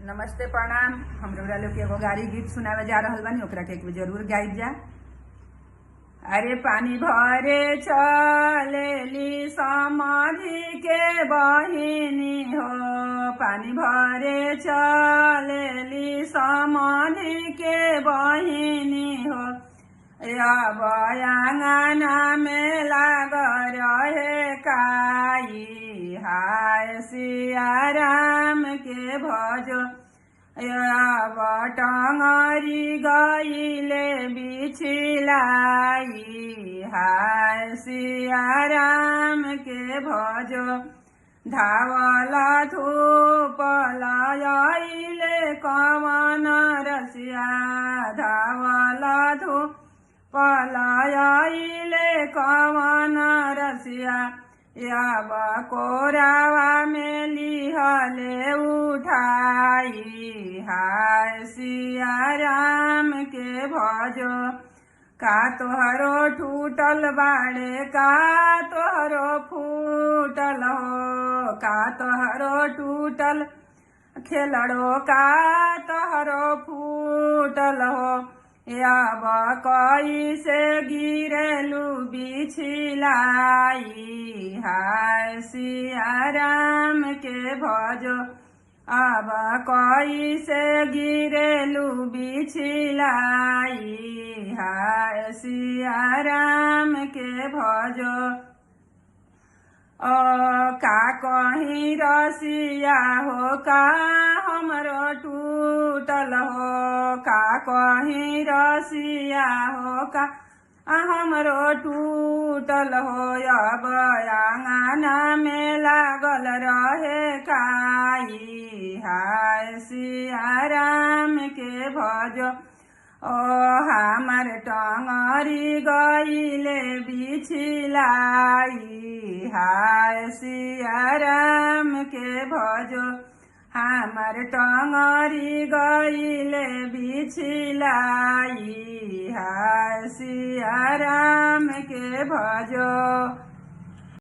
नमस्ते प्रणाम। हम लोग के एगो गाड़ी गीत सुनावे जा रहल बानी, ओकरा के एक बेर जरूर गाइब जा। अरे पानी भरे चलेली समाधि के बहिनी हो, पानी भरे चलेली समाधि के बहिनी हो। अब आंगना में लाग रहे काई, हाय सिया राम के भजो। अब टंगरी गईले बिछिलाई, हाय सिया राम के भजो। धावल धूपल आइले कवन रसिया, धावल धूपल आइले कवन रसिया। अब कोरावा में लिहले उठाई, हाय सिया राम के भजो। का तोहरो टूटल बाड़े, का तोहरो फूटल हो, का तोहरो टूटल खेलड़ो, का तोहरो फूटल हो। अब कैसे गिरेलू बिछिलाई, हाय सिया राम के भजो। अब कैसे गिरेलू बिछिलाई, हाय सिया राम के भजो। का कहीं रसिया हो, का हमरो टूटल हो, का कहीं रसिया हो, का हमरो टूटल हो। अब आंगना में लागल रहे काई, हाय सिया राम के भजो। हमार टंगरी गईले बिछिलाई, हाय सिया राम के भजो। हमार टंगरी गईले बिछिलाई, हाय सिया राम के भजो।